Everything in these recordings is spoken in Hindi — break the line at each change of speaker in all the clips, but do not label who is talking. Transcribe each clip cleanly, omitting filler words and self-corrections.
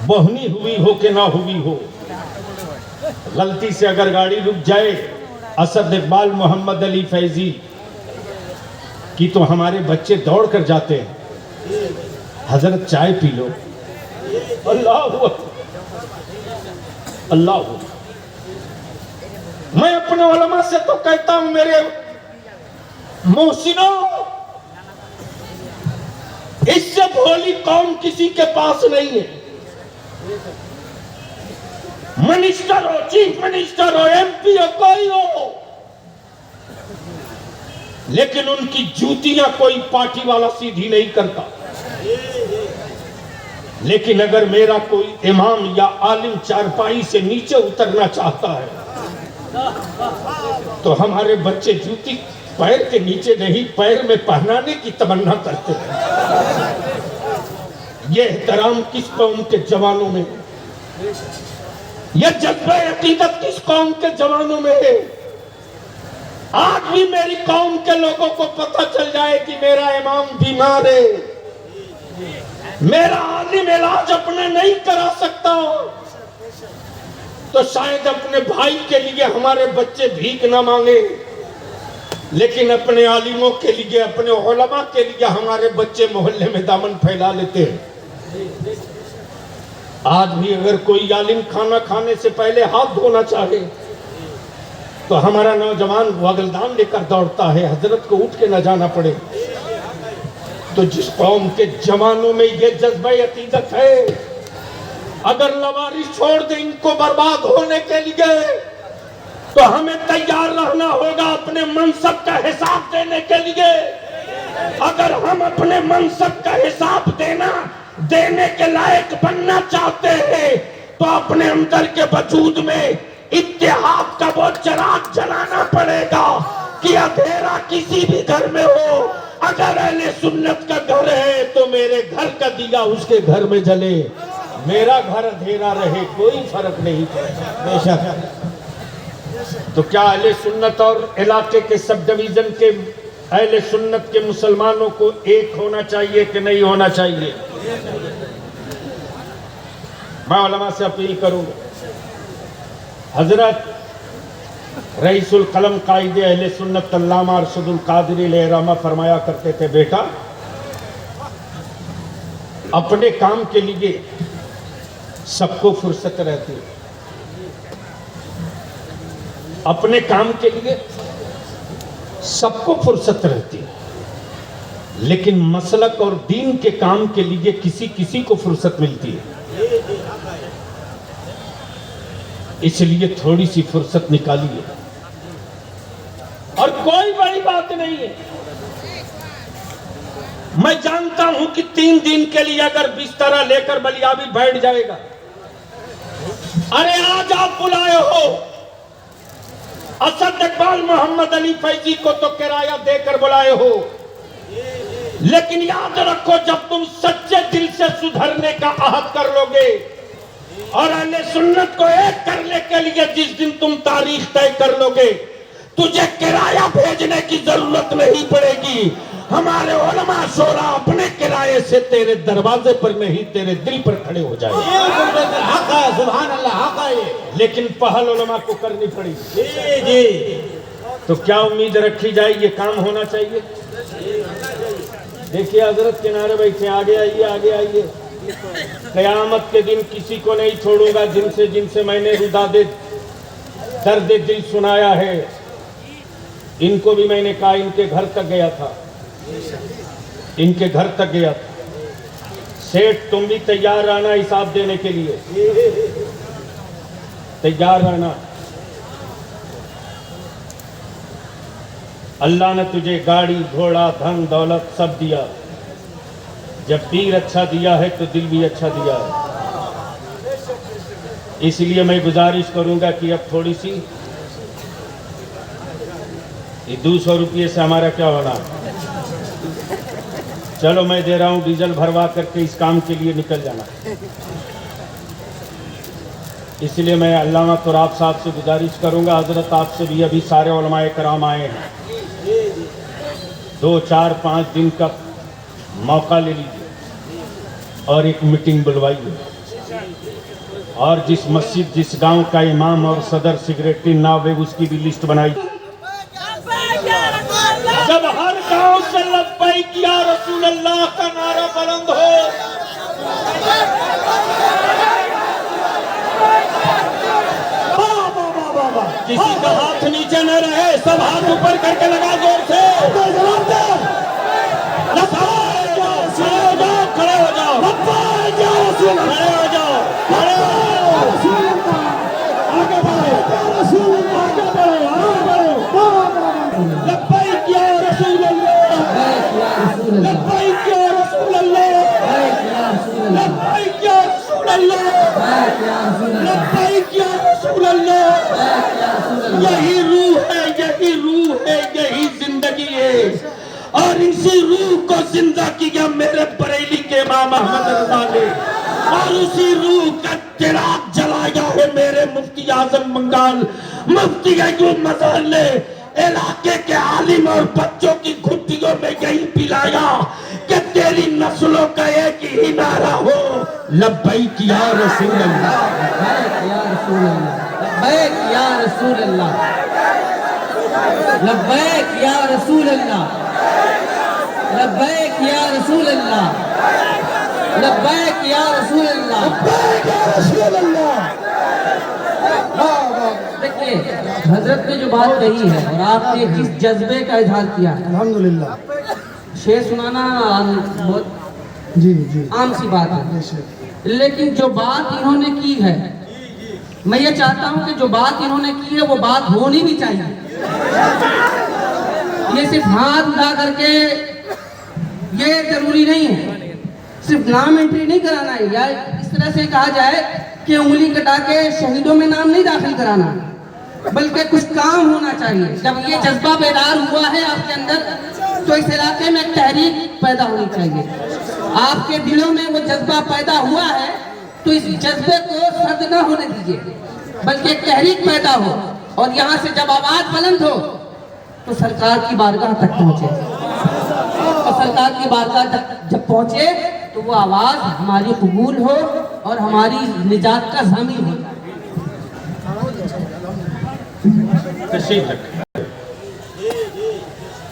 बोहनी हुई हो कि ना हुई हो, गलती से अगर गाड़ी रुक जाए असद इकबाल मोहम्मद अली फैजी की तो हमारे बच्चे दौड़ कर जाते हैं, हजरत चाय पी लो। अल्लाह अल्लाह। मैं अपने उलमा से तो कहता हूं मेरे मोहसिनों, इससे भोली कौम किसी के पास नहीं है। मिनिस्टर हो, चीफ मिनिस्टर हो, एमपी हो, कोई हो, लेकिन उनकी जूतियां कोई पार्टी वाला सीधी नहीं करता। लेकिन अगर मेरा कोई इमाम या आलिम चारपाई से नीचे उतरना चाहता है तो हमारे बच्चे जूती पैर के नीचे नहीं, पैर में पहनाने की तमन्ना करते हैं। ये एहतराम किस कौम के जवानों में, यह जज्बा अकीदत किस कौम के जवानों में है। आज भी मेरी कौम के लोगों को पता चल जाए कि मेरा इमाम बीमार है, मेरा आलिम इलाज अपने नहीं करा सकता, तो शायद अपने भाई के लिए हमारे बच्चे भीख न मांगे, लेकिन अपने आलिमों के लिए, अपने उलमा के लिए हमारे बच्चे मोहल्ले में दामन फैला लेते हैं। आज भी अगर कोई आलिम खाना खाने से पहले हाथ धोना चाहे तो हमारा नौजवान वगलदान लेकर दौड़ता है, हजरत को उठ के न जाना पड़े। तो जिस कौम के जवानों में ये जज्बा अकीदत है, अगर लवारिस छोड़ दे इनको बर्बाद होने के लिए, तो हमें तैयार रहना होगा अपने मनसब का हिसाब देने के लिए। अगर हम अपने मनसब का हिसाब देने के लायक बनना चाहते हैं तो अपने अंदर के वजूद में इत्तेहाद का वो चिराग जलाना पड़ेगा कि अंधेरा किसी भी घर में हो, अगर अहले सुन्नत का घर है तो मेरे घर का दिया उसके घर में जले, मेरा घर अंधेरा रहे कोई फर्क नहीं पड़ेगा। बेशक तो क्या अहले सुन्नत और इलाके के सब डिवीजन के अहले सुन्नत के मुसलमानों को एक होना चाहिए कि नहीं होना चाहिए? मैं उलमा से अपील करूंगा, हजरत रईसुल कलम कायदे अहले सुन्नत अल्लामा अरशदुल कादरी अलैहिर्रहमा फरमाया करते थे, बेटा अपने काम के लिए सबको फुर्सत रहती है, अपने काम के लिए सबको फुर्सत रहती है, लेकिन मसलक और दीन के काम के लिए किसी किसी को फुर्सत मिलती है। इसलिए थोड़ी सी फुर्सत निकालिए, और कोई बड़ी बात नहीं है। मैं जानता हूं कि 3 दिन के लिए अगर बिस्तरा लेकर बलियाबी बैठ जाएगा, अरे आज आप बुलाए हो असद इकबाल मोहम्मद अली फैजी को तो किराया देकर बुलाए हो, लेकिन याद रखो जब तुम सच्चे दिल से सुधरने का अहद कर लोगे और अहले सुन्नत को एक करने के लिए जिस दिन तुम तारीख तय कर लोगे, तुझे किराया भेजने की जरूरत नहीं पड़ेगी। हमारे उलमा शोरा अपने किराए से तेरे दरवाजे पर नहीं तेरे दिल पर खड़े हो जाएंगे। सुभान अल्लाह। लेकिन पहल उलमा को करनी पड़ेगी। जी। तो क्या उम्मीद रखी जाए, ये काम होना चाहिए। देखिए हजरत किनारे बैठे, आगे आइए, आगे आइए। कयामत के दिन किसी को नहीं छोड़ूंगा जिनसे मैंने रुदादे दर्द दिल सुनाया है। इनको भी मैंने कहा, इनके घर तक गया था, इनके घर तक गया था। सेठ तुम भी तैयार रहना हिसाब देने के लिए, तैयार रहना। अल्लाह ने तुझे गाड़ी घोड़ा धन दौलत सब दिया, जब पीर अच्छा दिया है तो दिल भी अच्छा दिया है। इसलिए मैं गुजारिश करूंगा कि अब थोड़ी सी, ये 200 रुपये से हमारा क्या होना। चलो मैं दे रहा हूं, डीजल भरवा करके इस काम के लिए निकल जाना। इसलिए मैं अल्लामा तुराब साहब से गुजारिश करूंगा, हजरत आपसे भी अभी सारे उलमाए कराम आए हैं, 2, 4, 5 दिन का मौका ले लीजिए और एक मीटिंग बुलवाइए। और जिस मस्जिद जिस गांव का इमाम और सदर सिगरेटी नावे उसकी भी लिस्ट बनाई। जब हर गांव से लब्बैक या रसूल अल्लाह का नारा बुलंद हो, किसी का हाथ नीचे न रहे, सब हाथ ऊपर करके लगा जोर से। खड़े हो जाओ, खड़े हो जाओ, खड़े हो आगे बढ़ो, आगे बढ़ो, आगे बढ़ो। लब्बैक या रसूल अल्लाह, लब्बैक या रसूल अल्लाह, लब्बैक या रसूल अल्लाह, लब्बैक या रसूल अल्लाह। यही रूह है, यही रूह है, यही जिंदगी है। और इसी रूह को जिंदा किया मेरे बरेली के इमाम अहमद रज़ा ने, और उसी रूह का चिराग जलाया है मेरे मुफ्ती आजम बंगाल मुफ्ती अय्यूब मज़हर ने। इलाके के आलिम और बच्चों की घुट्टियों में यही पिलाया कि तेरी नस्लों का एक ही नारा हो, लब्बैक या रसूल अल्लाह,
लब्बैक या रसूल अल्लाह, लब्बैक या रसूल अल्लाह, लब्बैक या रसूल अल्लाह, लब्बैक या रसूल अल्लाह, लब्बैक या रसूल अल्लाह। देखिए हजरत ने जो बात कही है और आपने जिस जज्बे का इजहार किया है,
अल्हम्दुलिल्लाह,
शेर सुनाना बहुत
जी जी
आम सी बात है, लेकिन जो बात इन्होंने की है, मैं ये चाहता हूं कि जो बात इन्होंने की है वो बात होनी भी चाहिए। ये सिर्फ हाथ उठा करके ये जरूरी नहीं है, सिर्फ नाम एंट्री नहीं कराना है, या इस तरह से कहा जाए कि उंगली कटा के शहीदों में नाम नहीं दाखिल कराना, बल्कि कुछ काम होना चाहिए। जब ये जज्बा बेदार हुआ है आपके अंदर, तो इस इलाके में एक तहरीक पैदा होनी चाहिए। आपके दिलों में वो जज्बा पैदा हुआ है, तो इस जज्बे को सर्द न होने दीजिए, बल्कि एक तहरीक पैदा हो, और यहाँ से जब आवाज बुलंद हो तो सरकार की बारगाह तक पहुंचे, और सरकार की बारगाह तक जब पहुंचे तो वो आवाज हमारी कबूल हो और हमारी निजात का ज़मीन हो।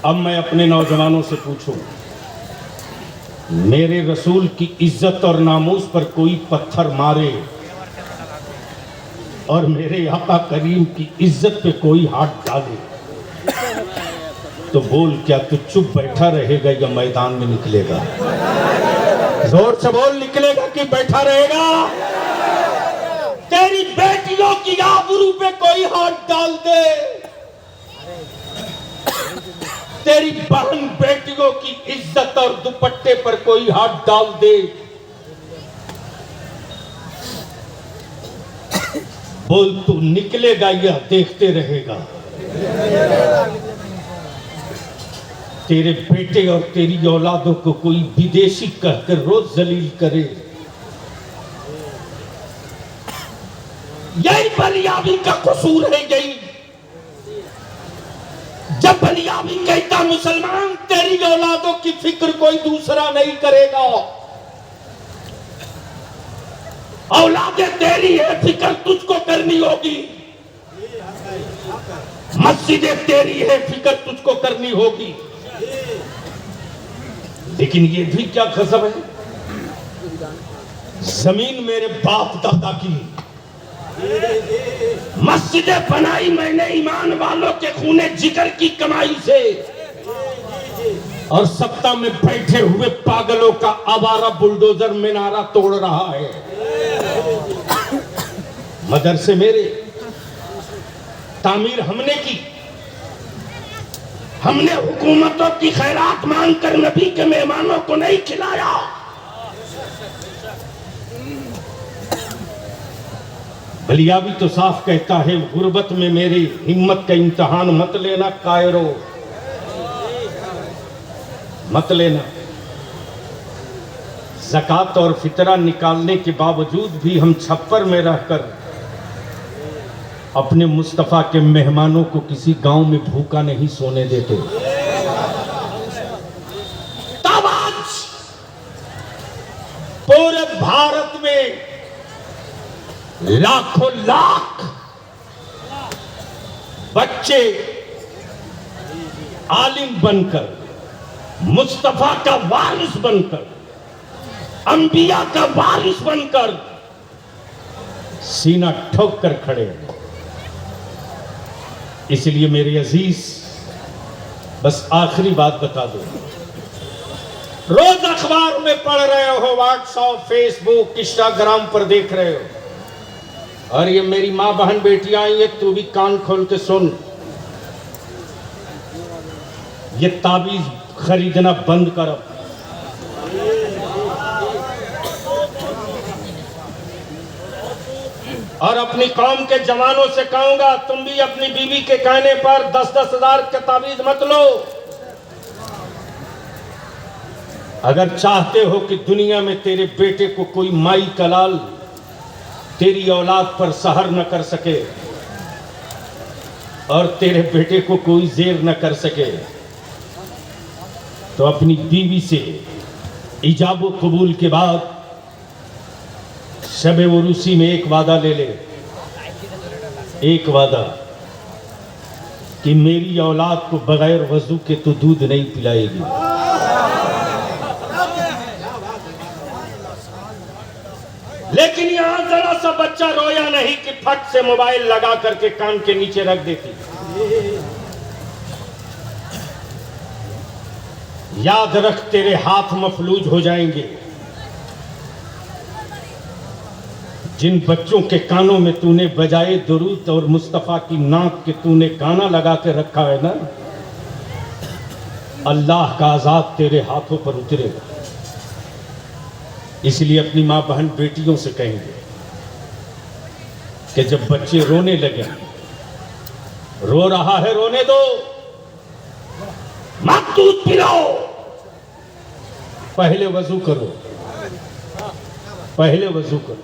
अब मैं अपने नौजवानों से पूछूं, मेरे रसूल की इज्जत और नामूस पर कोई पत्थर मारे और मेरे आका करीम की इज्जत पे कोई हाथ डाले, तो बोल, क्या तू चुप बैठा रहेगा या मैदान में निकलेगा? जोर से बोल, निकलेगा कि बैठा रहेगा? तेरी बेटियों की आबरू पे कोई हाथ डाल दे, तेरी बहन बेटियों की इज्जत और दुपट्टे पर कोई हाथ डाल दे, बोल, तू निकलेगा या देखते रहेगा? तेरे बेटे और तेरी औलादों को कोई विदेशी कहकर रोज जलील करे, यही बलियाबी का कसूर है। यही जब बलियाबी कहता मुसलमान तेरी औलादों की फिक्र कोई दूसरा नहीं करेगा, औलादे तेरी है, फिक्र तुझको करनी होगी, मस्जिदें तेरी है, फिक्र तुझको करनी होगी। लेकिन ये भी क्या गजब है, जमीन मेरे बाप दादा की, मस्जिदें बनाई मैंने ईमान वालों के खूने जिगर की कमाई से, और सत्ता में बैठे हुए पागलों का आवारा बुलडोजर मीनारा तोड़ रहा है। मदरसे मेरे, तामीर हमने की, हमने हुकूमतों की खैरात मांगकर नबी के मेहमानों को नहीं खिलाया। बलियाबी तो साफ कहता है, गुर्बत में मेरी हिम्मत का इम्तिहान मत लेना कायरो, मत लेना। ज़कात और फितरा निकालने के बावजूद भी हम छप्पर में रहकर अपने मुस्तफ़ा के मेहमानों को किसी गांव में भूखा नहीं सोने देते। तब आज पूरे भारत में लाखों लाख बच्चे आलिम बनकर, मुस्तफा का वारिस बनकर, अंबिया का वारिस बनकर सीना ठोक कर खड़े हैं। इसलिए मेरे अजीज, बस आखिरी बात बता दो, रोज अखबार में पढ़ रहे हो, व्हाट्सएप, फेसबुक, इंस्टाग्राम पर देख रहे हो, और ये मेरी मां बहन बेटियां आई है, तू भी कान खोल के सुन, ये ताबीज खरीदना बंद करो। और अपनी कौम के जवानों से कहूंगा, तुम भी अपनी बीवी के कहने पर 10-10 हजार के ताबीज मत लो। अगर चाहते हो कि दुनिया में तेरे बेटे को कोई माई का लाल तेरी औलाद पर सहर न कर सके और तेरे बेटे को कोई जेर न कर सके, तो अपनी बीवी से इजाबो कबूल के बाद शब उरूसी में एक वादा ले ले, एक वादा कि मेरी औलाद को बगैर वजू के तो दूध नहीं पिलाएगी। लेकिन यहां जरा सा बच्चा रोया नहीं कि फट से मोबाइल लगा करके कान के नीचे रख देती। याद रख, तेरे हाथ मफलूज हो जाएंगे। जिन बच्चों के कानों में तूने बजाए दुरूद और मुस्तफा की नाक के तूने गाना लगा के रखा है ना, अल्लाह का अजाब तेरे हाथों पर उतरेगा। इसलिए अपनी मां बहन बेटियों से कहेंगे कि जब बच्चे रोने लगे, रो रहा है रोने दो, मत दूध पिलाओ, पहले वजू करो, पहले वजू करो,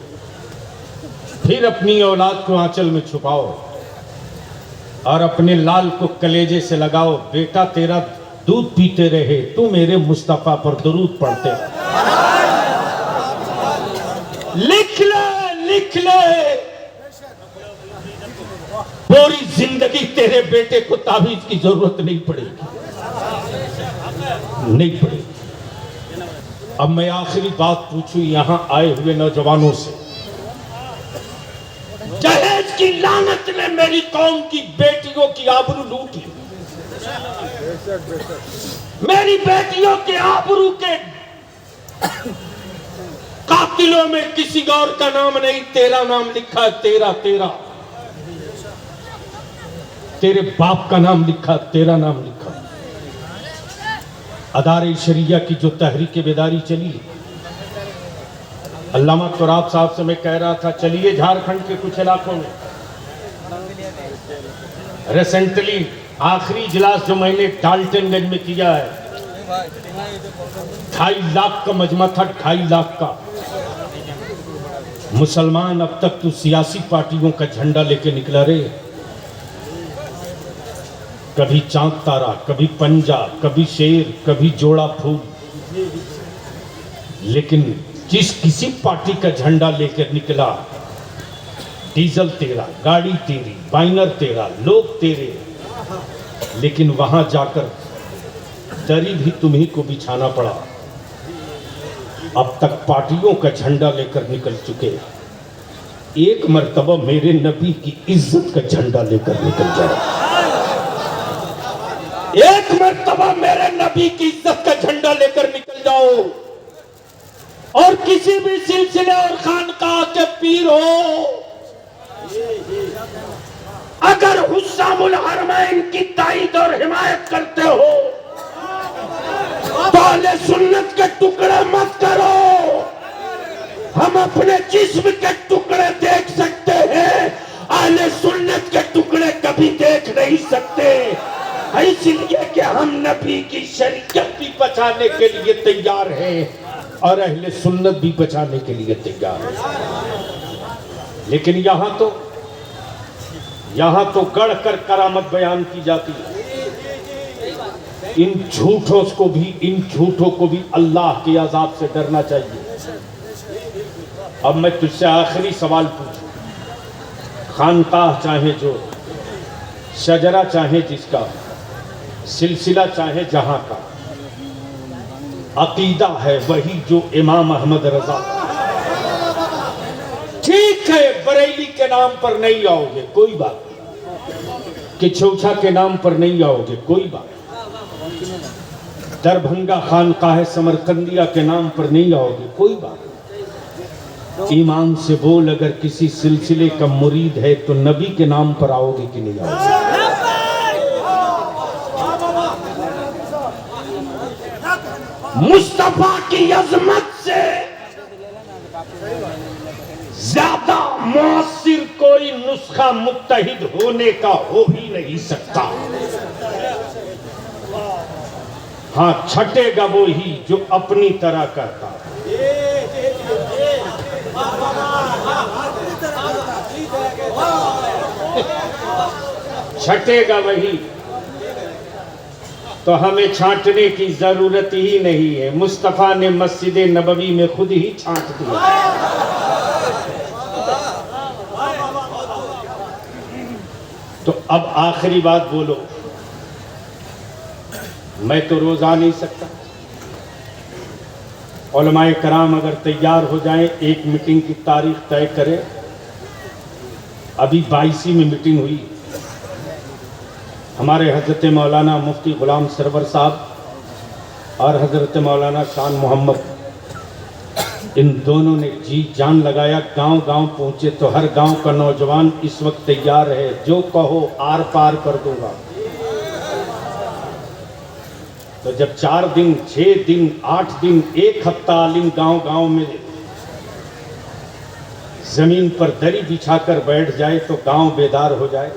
फिर अपनी औलाद को आंचल में छुपाओ और अपने लाल को कलेजे से लगाओ। बेटा तेरा दूध पीते रहे, तू मेरे मुस्तफा पर दुरूद पढ़ते रहे। लिख ले, लिख ले, पूरी जिंदगी तेरे बेटे को ताबीज की जरूरत नहीं पड़ेगी, नहीं पड़ेगी। अब मैं आखिरी बात पूछूं यहां आए हुए नौजवानों से, जहेज की लानत ने मेरी कौम की बेटियों की आबरू लूट ली। मेरी बेटियों के आबरू के कातिलों में किसी और का नाम नहीं, तेरा नाम लिखा है। तेरा तेरा तेरे बाप का नाम लिखा, तेरा नाम लिखा। अदारे शरिया की जो तहरीक बेदारी चली, अल्लामा तुराब साहब से मैं कह रहा था, चलिए झारखंड के कुछ इलाकों में रिसेंटली आखिरी इजलास जो मैंने डाल्टनगंज में किया है, 2.5 लाख का मजमा था, 2.5 लाख का। मुसलमान अब तक तो सियासी पार्टियों का झंडा लेके निकला रे, कभी चांद तारा, कभी पंजा, कभी शेर, कभी जोड़ा फूल। लेकिन जिस किसी पार्टी का झंडा लेकर निकला, डीजल तेरा, गाड़ी तेरी, बाइनर तेरा, लोग तेरे, लेकिन वहां जाकर दरी भी तुम्ही को बिछाना पड़ा। अब तक पार्टियों का झंडा लेकर निकल चुके, एक मर्तबा मेरे नबी की इज्जत का झंडा लेकर निकल जाए। एक मर्तबा मेरे नबी की इज्जत का झंडा लेकर निकल जाओ, और किसी भी सिलसिले और खानकाह के पीर हो, अगर हुस्सामुल हरमैन की ताईद और हिमायत करते हो तो अहले सुन्नत के टुकड़े मत करो। हम अपने जिस्म के टुकड़े देख सकते हैं, अहले सुन्नत के टुकड़े कभी देख नहीं सकते। इसलिए कि हम नबी की शरीयत भी बचाने के लिए तैयार हैं और अहले सुन्नत भी बचाने के लिए तैयार है। लेकिन यहां तो गढ़ कर करामत बयान की जाती है। इन झूठों को भी अल्लाह के अजाब से डरना चाहिए। अब मैं तुझसे आखिरी सवाल पूछूं, खानकाह चाहे जो, शजरा चाहे जिसका, सिलसिला चाहे जहां का, अकीदा है वही जो इमाम अहमद रजा। ठीक है, बरेली के नाम पर नहीं आओगे कोई बात, कि चौछा के नाम पर नहीं आओगे कोई बात, दरभंगा खानकाह समरकंदिया के नाम पर नहीं आओगे कोई बात। ईमान से बोल, अगर किसी सिलसिले का मुरीद है तो नबी के नाम पर आओगे कि नहीं आओगे? मुस्तफा की अजमत से ज्यादा मुअस्सिर कोई नुस्खा मुत्तहिद होने का हो ही नहीं सकता। हाँ, छटेगा वो ही जो अपनी तरह करता है। छटेगा वही, तो हमें छांटने की जरूरत ही नहीं है। मुस्तफा ने मस्जिद नबवी में खुद ही छांट दिया। तो अब आखिरी बात बोलो, मैं तो रोज आ नहीं सकता। उलमाए कराम अगर तैयार हो जाएं, एक मीटिंग की तारीख तय करें। अभी 22 में मीटिंग हुई, हमारे हजरत मौलाना मुफ्ती गुलाम सरवर साहब और हजरत मौलाना शान मोहम्मद, इन दोनों ने जी जान लगाया। गांव गांव पहुंचे तो हर गांव का नौजवान इस वक्त तैयार है, जो कहो आर पार कर दूंगा। तो जब 4 दिन, 6 दिन, 8 दिन, 1 हफ्ता आलिम गांव गांव में जमीन पर दरी बिछाकर बैठ जाए तो गांव बेदार हो जाए।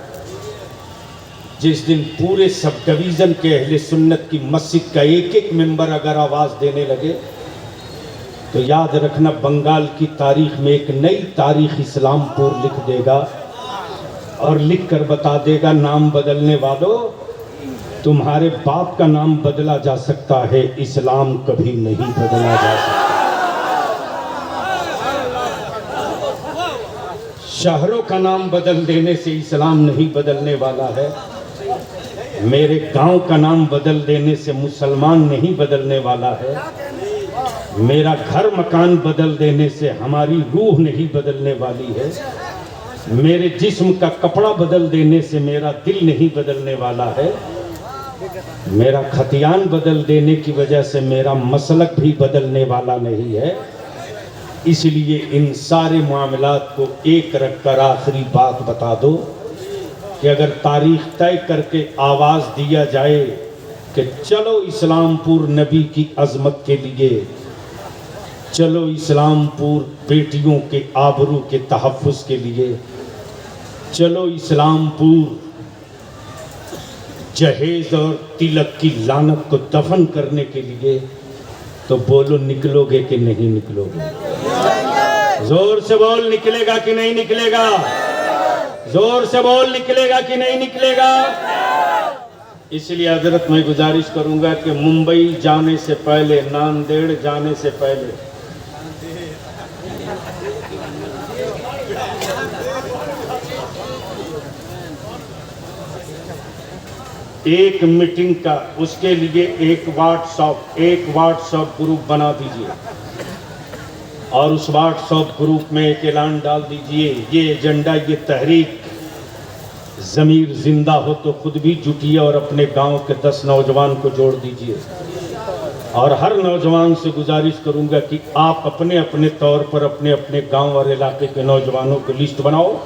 जिस दिन पूरे सब डिवीजन के अहले सुन्नत की मस्जिद का एक एक मेंबर अगर आवाज देने लगे तो याद रखना, बंगाल की तारीख में एक नई तारीख इस्लामपुर लिख देगा और लिख कर बता देगा, नाम बदलने वालों, तुम्हारे बाप का नाम बदला जा सकता है, इस्लाम कभी नहीं बदला जा सकता। शहरों का नाम बदल देने से इस्लाम नहीं बदलने वाला है। मेरे गांव का नाम बदल देने से मुसलमान नहीं बदलने वाला है। मेरा घर मकान बदल देने से हमारी रूह नहीं बदलने वाली है। मेरे जिस्म का कपड़ा बदल देने से मेरा दिल नहीं बदलने वाला है। मेरा खतियान बदल देने की वजह से मेरा मसलक भी बदलने वाला नहीं है। इसलिए इन सारे मामलात को एक रखकर आखिरी बात बता दो कि अगर तारीख तय करके आवाज़ दिया जाए कि चलो इस्लामपुर नबी की अजमत के लिए, चलो इस्लामपुर बेटियों के आबरू के तहफ़्फ़ुज़ के लिए, चलो इस्लामपुर जहेज और तिलक की लानत को दफन करने के लिए, तो बोलो निकलोगे कि नहीं निकलोगे? जोर से बोल, निकलेगा कि नहीं निकलेगा? जोर से बोल, निकलेगा कि नहीं निकलेगा? इसलिए हजरत मैं गुजारिश करूंगा कि मुंबई जाने से पहले, नांदेड़ जाने से पहले एक मीटिंग का, उसके लिए एक व्हाट्सएप ग्रुप बना दीजिए और उस व्हाट्सएप ग्रुप में एक ऐलान डाल दीजिए, ये एजेंडा, ये तहरीक, ज़मीर जिंदा हो तो खुद भी जुटिए और अपने गांव के 10 नौजवान को जोड़ दीजिए। और हर नौजवान से गुजारिश करूंगा कि आप अपने अपने तौर पर अपने अपने गांव और इलाके के नौजवानों की लिस्ट बनाओ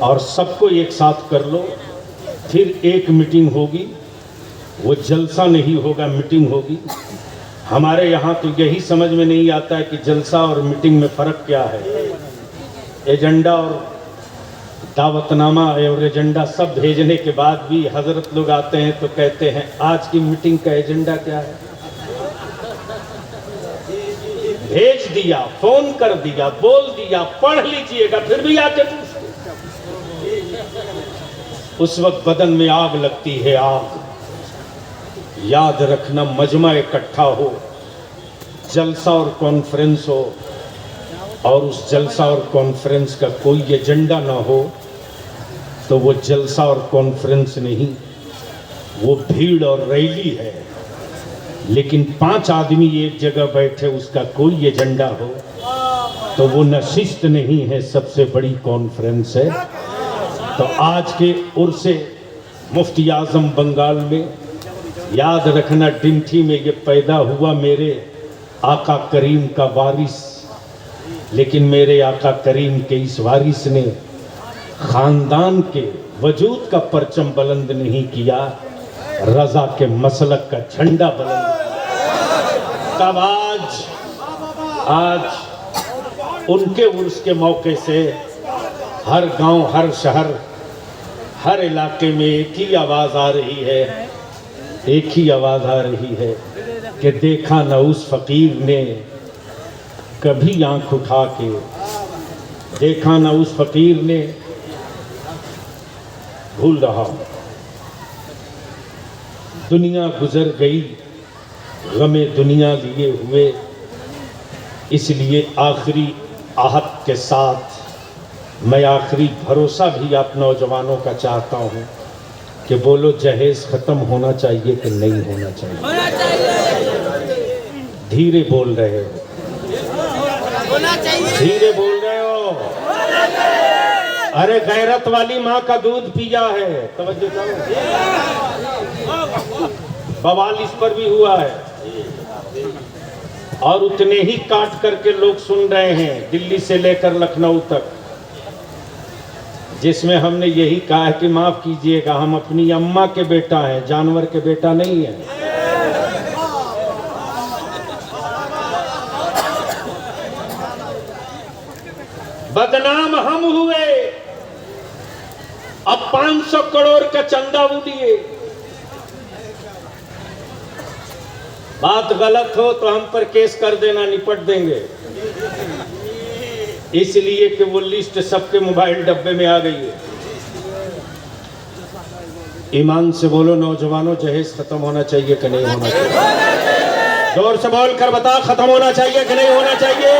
और सबको एक साथ कर लो। फिर एक मीटिंग होगी, वो जलसा नहीं होगा, मीटिंग होगी। हमारे यहाँ तो यही समझ में नहीं आता है कि जलसा और मीटिंग में फ़र्क क्या है। एजेंडा और दावतनामा और एजेंडा सब भेजने के बाद भी हजरत लोग आते हैं तो कहते हैं आज की मीटिंग का एजेंडा क्या है? भेज दिया, फोन कर दिया, बोल दिया, पढ़ लीजिएगा, फिर भी आके पूछते। उस वक्त बदन में आग लगती है, आग। याद रखना, मजमा इकट्ठा हो, जलसा और कॉन्फ्रेंस हो और उस जलसा और कॉन्फ्रेंस का कोई एजेंडा ना हो, तो वो जलसा और कॉन्फ्रेंस नहीं, वो भीड़ और रैली है। लेकिन 5 आदमी एक जगह बैठे, उसका कोई एजेंडा हो, तो वो नशिस्त नहीं है, सबसे बड़ी कॉन्फ्रेंस है। तो आज के उर्से मुफ्ती आजम बंगाल में, याद रखना डिंठी में ये पैदा हुआ मेरे आका करीम का वारिस, लेकिन मेरे आका करीम के इस वारिस ने खानदान के वजूद का परचम बुलंद नहीं किया, रजा के मसलक का झंडा बुलंद किया। तब आज उनके उर्स के मौके से हर गांव, हर शहर, हर इलाके में एक ही आवाज आ रही है, एक ही आवाज आ रही है कि देखा न उस फकीर ने कभी आंख उठा के, देखा न उस फकीर ने। भूल रहा हूं, दुनिया गुजर गई गमे दुनिया लिए हुए, इसलिए आखिरी आहद के साथ मैं आखिरी भरोसा भी आप नौजवानों का चाहता हूं कि बोलो, जहेज खत्म होना चाहिए कि नहीं होना चाहिए?
होना चाहिए।
धीरे बोल रहे हो,
होना चाहिए।
धीरे बोल रहे हो। अरे गैरत वाली माँ का दूध पिया है, तवज्जो करो। बवाल इस पर भी हुआ है और उतने ही काट करके लोग सुन रहे हैं, दिल्ली से लेकर लखनऊ तक, जिसमें हमने यही कहा है कि माफ कीजिएगा, हम अपनी अम्मा के बेटा हैं, जानवर के बेटा नहीं है। बदनाम हम हुए, अब 500 करोड़ का चंदा वो दिए। बात गलत हो तो हम पर केस कर देना, निपट देंगे। इसलिए कि वो लिस्ट सबके मोबाइल डब्बे में आ गई है। ईमान से बोलो नौजवानों, जहेज खत्म होना चाहिए कि नहीं होना चाहिए? जोर से बोल कर बता, खत्म होना चाहिए कि नहीं होना चाहिए?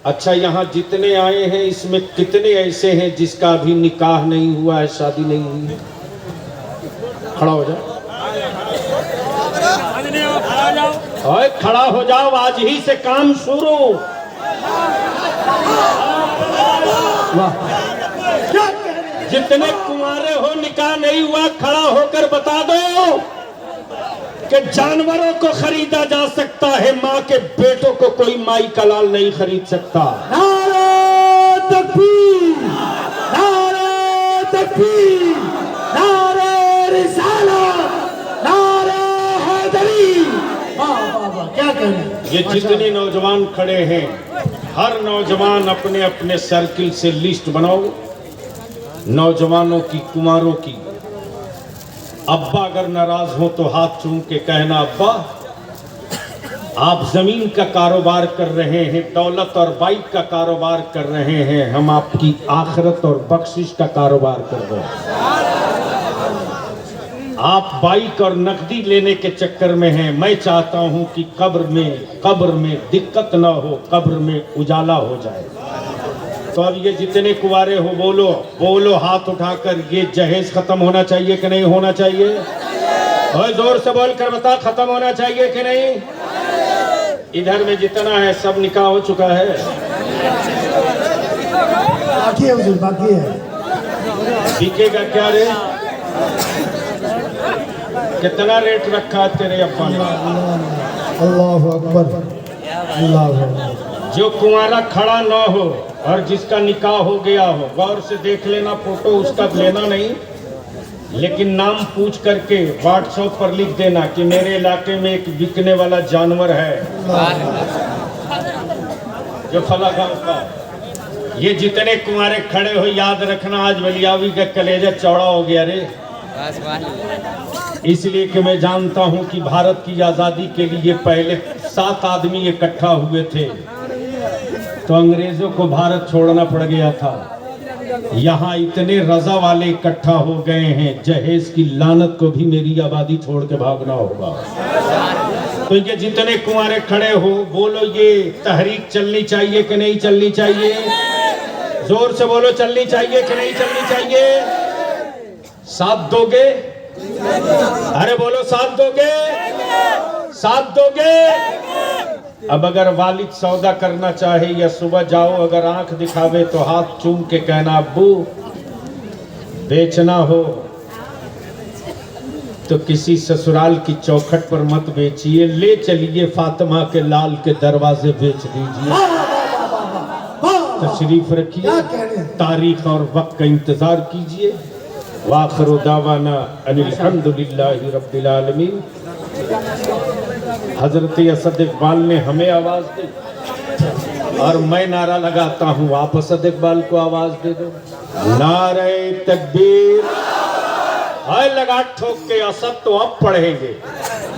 अच्छा, यहाँ जितने आए हैं इसमें कितने ऐसे हैं जिसका अभी निकाह नहीं हुआ है, शादी नहीं हुई है? खड़ा हो जाओ, ओए खड़ा हो जाओ, आज ही से काम शुरू। जितने कुंवारे हो, निकाह नहीं हुआ, खड़ा होकर बता दो कि जानवरों को खरीदा जा सकता है, माँ के बेटों को कोई माई का लाल नहीं खरीद सकता।
नारे तकबीर, नारे तकबीर, नारे रिसालत, नारे हैदरी। वाह वाह वाह, क्या कहना।
ये जितने नौजवान खड़े हैं, हर नौजवान अपने अपने सर्किल से लिस्ट बनाओ, नौजवानों की, कुमारों की। अब्बा अगर नाराज हो तो हाथ चूम के कहना, अब्बा आप जमीन का कारोबार कर रहे हैं, दौलत और बाइक का कारोबार कर रहे हैं, हम आपकी आखिरत और बख्शिश का कारोबार कर रहे हैं। आप बाइक और नकदी लेने के चक्कर में हैं। मैं चाहता हूं कि कब्र में दिक्कत ना हो, कब्र में उजाला हो जाए। तो अब ये जितने कुंवारे हो, बोलो बोलो हाथ उठाकर, ये जहेज खत्म होना चाहिए कि नहीं होना चाहिए? और जोर से बोल कर बता, खत्म होना चाहिए कि नहीं? इधर में जितना है सब निकाह हो चुका है,
बाकी है हुजूर, बाकी है।
बिकेगा क्या रे? कितना रेट रखा है तेरे अब्बा ने?
अल्लाह अकबर, अल्लाह अकबर।
जो कुंवारा खड़ा ना हो और जिसका निकाह हो गया हो, गौर से देख लेना, फोटो उसका लेना नहीं, लेकिन नाम पूछ करके व्हाट्सएप पर लिख देना कि मेरे इलाके में एक बिकने वाला जानवर है जो फला गांव का। ये जितने कुंवारे खड़े हो, याद रखना, आज वलियावी का कलेजा चौड़ा हो गया रे। इसलिए कि मैं जानता हूं कि भारत की आज़ादी के लिए पहले 7 आदमी इकट्ठा हुए थे, तो अंग्रेजों को भारत छोड़ना पड़ गया था। यहाँ इतने रजा वाले इकट्ठा हो गए हैं, जहेज की लानत को भी मेरी आबादी छोड़ के भागना होगा। तो ये जितने कुंवारे खड़े हो, बोलो ये तहरीक चलनी चाहिए कि नहीं चलनी चाहिए? जोर से बोलो, चलनी चाहिए कि नहीं चलनी चाहिए? साथ दोगे? अरे बोलो, साथ दोगे? साथ दोगे? अब अगर वालिद सौदा करना चाहे या सुबह जाओ अगर आंख दिखावे तो हाथ चूम के कहना अब्बू बेचना हो तो किसी ससुराल की चौखट पर मत बेचिए, ले चलिए फातिमा के लाल के दरवाजे बेच दीजिए। तशरीफ रखिए,
क्या कहने?
तारीख और वक्त का इंतजार कीजिए। वाखिरु दावाना अनिल हम्दुलिल्लाहि रब्बिल आलमीन। हजरत असद इकबाल ने हमें आवाज दी और मैं नारा लगाता हूँ, आप असद इकबाल को आवाज दे दो। नारे तकबीर, हाय लगा ठोक के असद तो अब पढ़ेंगे।